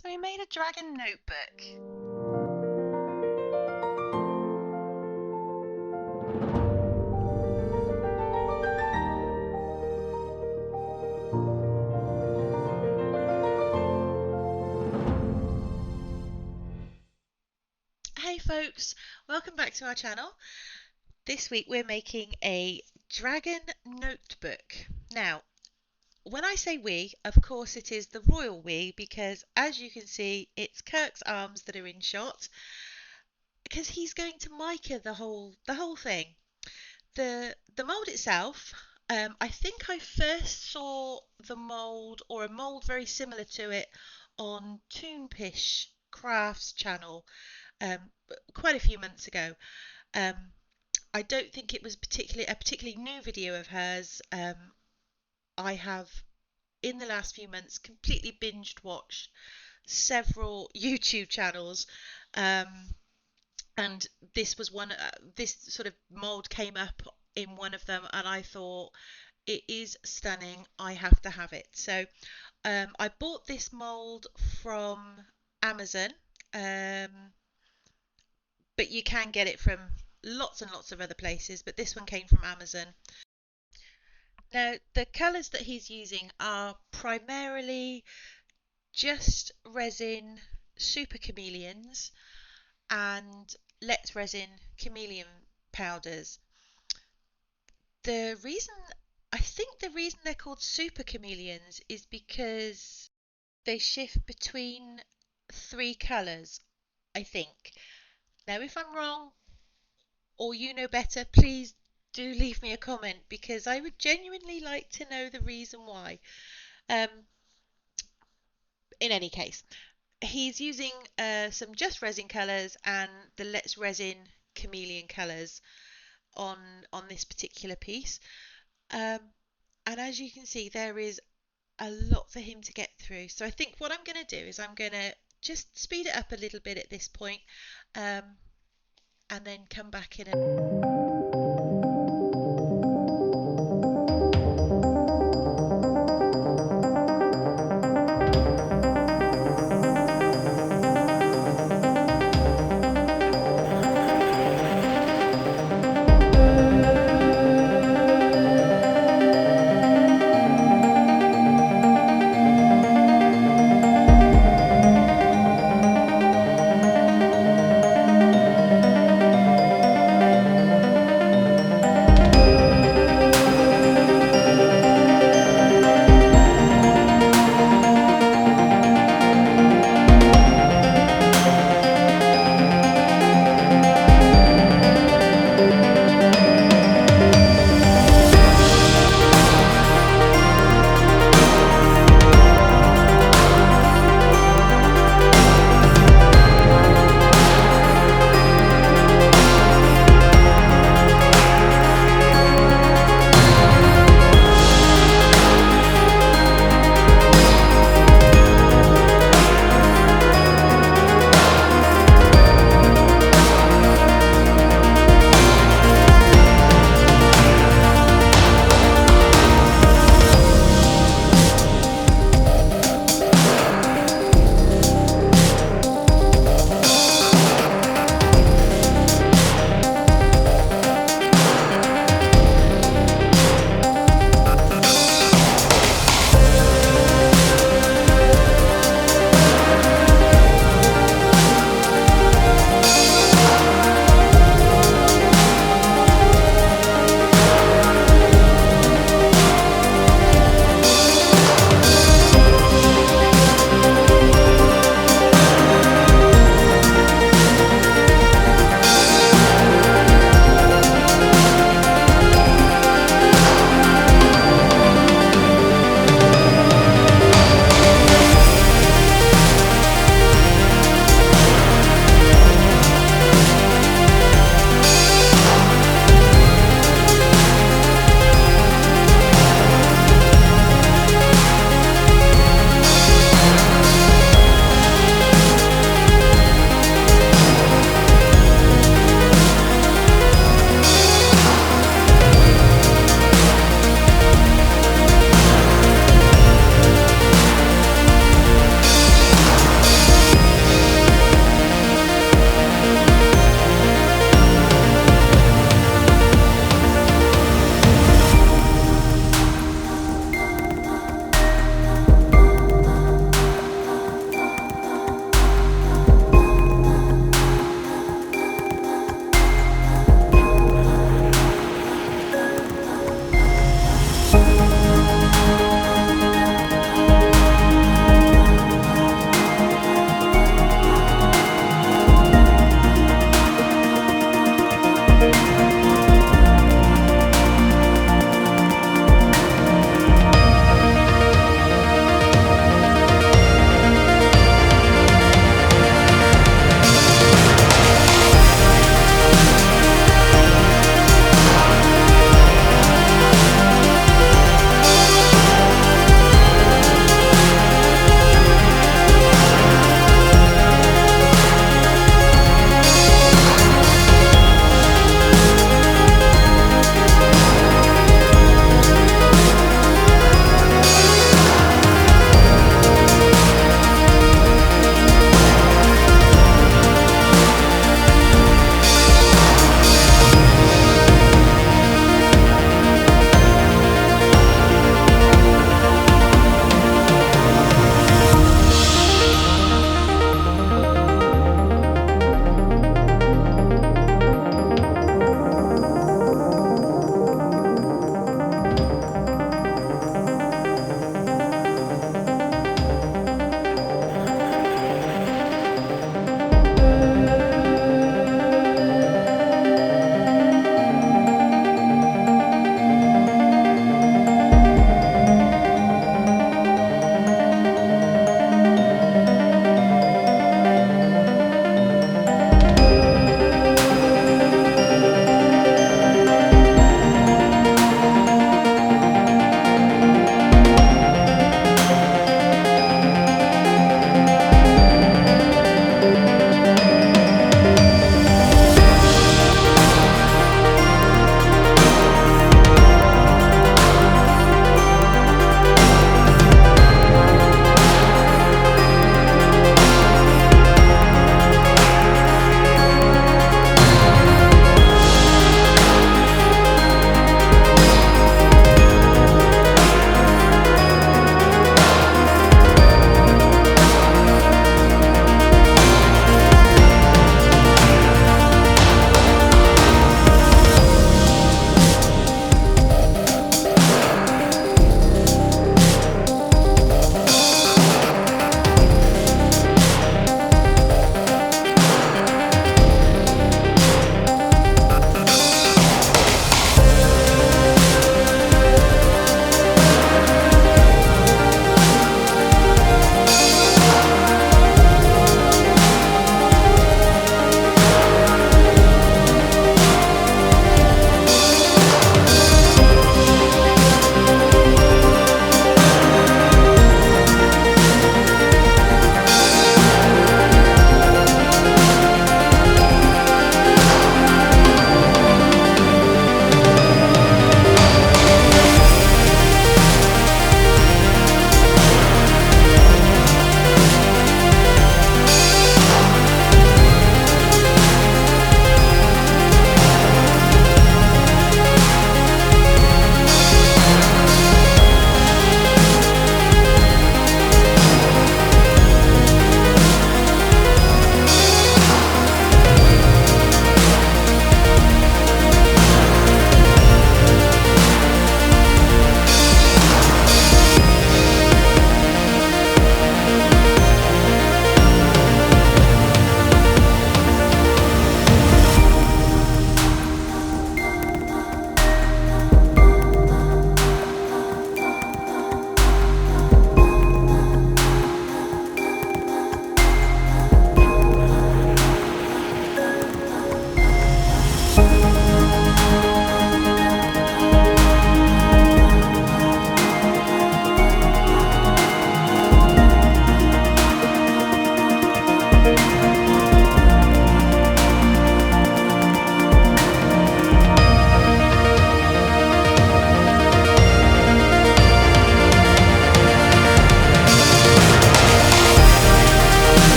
So we made a dragon notebook. Hey folks, welcome back to our channel. This week we're making a dragon notebook. Now, when I say we, of course it is the royal we, because as you can see, it's Kirk's arms that are in shot, because he's going to mica the whole thing. The mould itself, I think I first saw the mould or a mould very similar to it on Toonpish Crafts channel quite a few months ago. Um, I don't think it was a particularly new video of hers. I have in the last few months completely binged watched several YouTube channels, um, and this was one. This sort of mold came up in one of them, and I thought it is stunning. I have to have it. So I bought this mold from Amazon, but you can get it from lots and lots of other places. But this one came from Amazon. Now, the colours that he's using are primarily just resin super chameleons and Let's Resin chameleon powders. I think the reason they're called super chameleons is because they shift between three colours, I think. Now, if I'm wrong or you know better, please do leave me a comment, because I would genuinely like to know the reason why. Um, in any case, he's using some just resin colours and the Let's Resin chameleon colours on this particular piece. And as you can see, there is a lot for him to get through. So I think what I'm going to do is I'm going to just speed it up a little bit at this point, and then come back in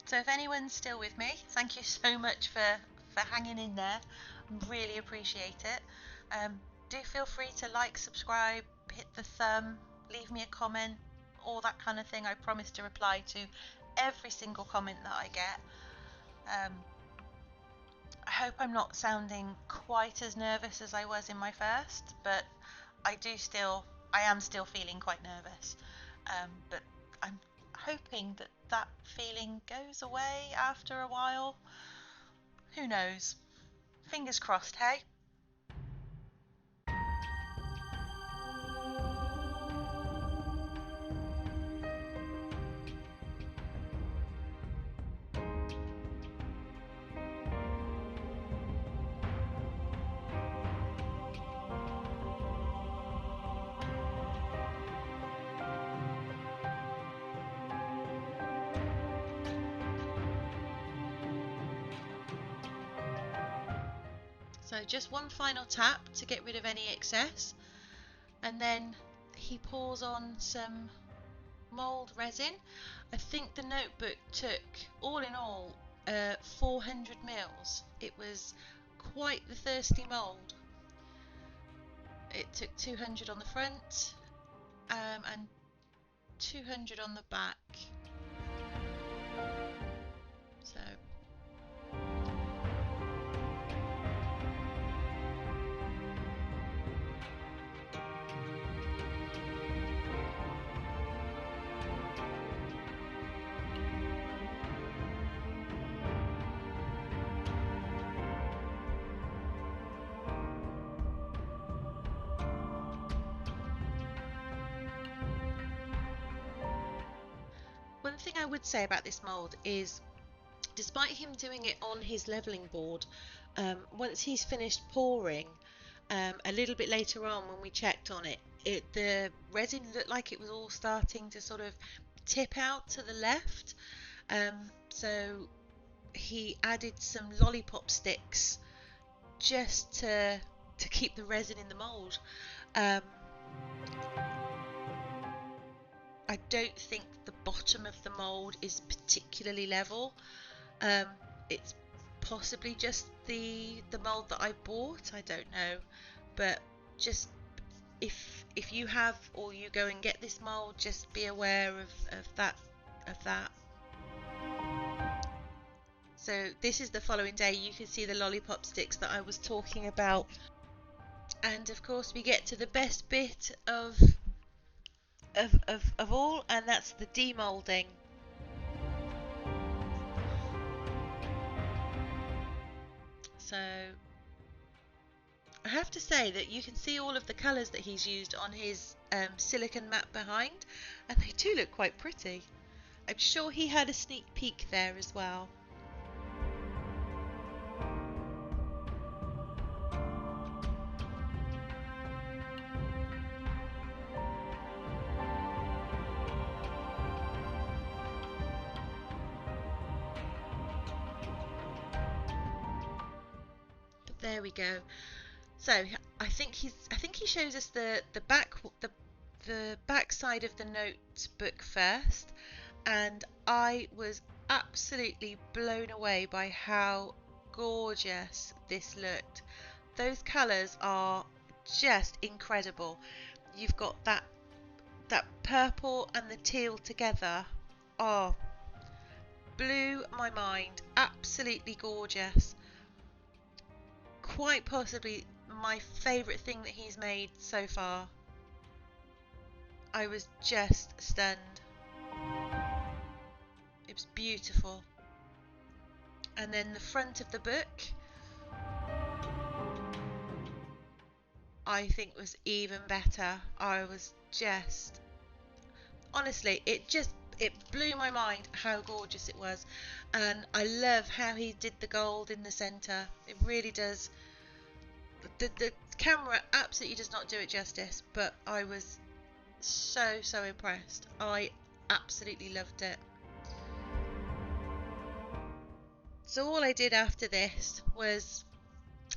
So if anyone's still with me, thank you so much for hanging in there. Really appreciate it. Do feel free to like, subscribe, hit the thumb, leave me a comment, all that kind of thing. I promise to reply to every single comment that I get. I hope I'm not sounding quite as nervous as I was in my first, but I am still feeling quite nervous. But I'm hoping that that feeling goes away after a while. Who knows? Fingers crossed, hey? So just one final tap to get rid of any excess, and then he pours on some mould resin. I think the notebook took, all in all, 400 mils. It was quite the thirsty mould. It took 200 on the front and 200 on the back. So one thing I would say about this mould is, despite him doing it on his levelling board, once he's finished pouring, a little bit later on when we checked on it, the resin looked like it was all starting to sort of tip out to the left. So he added some lollipop sticks just to keep the resin in the mould. I don't think the bottom of the mould is particularly level. It's possibly just the mould that I bought, I don't know, but just if you have, or you go and get this mould, just be aware of that. So this is the following day. You can see the lollipop sticks that I was talking about, and of course we get to the best bit of all, and that's the demoulding. So I have to say that you can see all of the colours that he's used on his silicone mat behind, and they do look quite pretty. I'm sure he had a sneak peek there as well. There we go. So I think he shows us the back side of the notebook first, and I was absolutely blown away by how gorgeous this looked. Those colours are just incredible. You've got that purple and the teal together. Oh, blew my mind. Absolutely gorgeous. Quite possibly my favourite thing that he's made so far. I was just stunned. It was beautiful. And then the front of the book, I think, was even better. I was just, honestly, it blew my mind how gorgeous it was. And I love how he did the gold in the centre. It really does. The camera absolutely does not do it justice, but I was so impressed. I absolutely loved it. So all I did after this was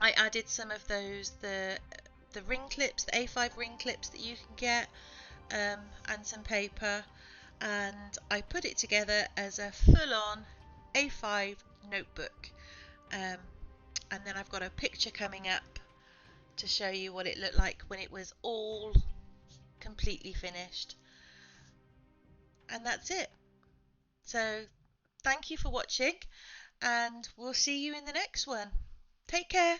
I added some of those the ring clips, the A5 ring clips that you can get, and some paper, and I put it together as a full-on A5 notebook. And then I've got a picture coming up to show you what it looked like when it was all completely finished. And that's it. So thank you for watching, and we'll see you in the next one. Take care.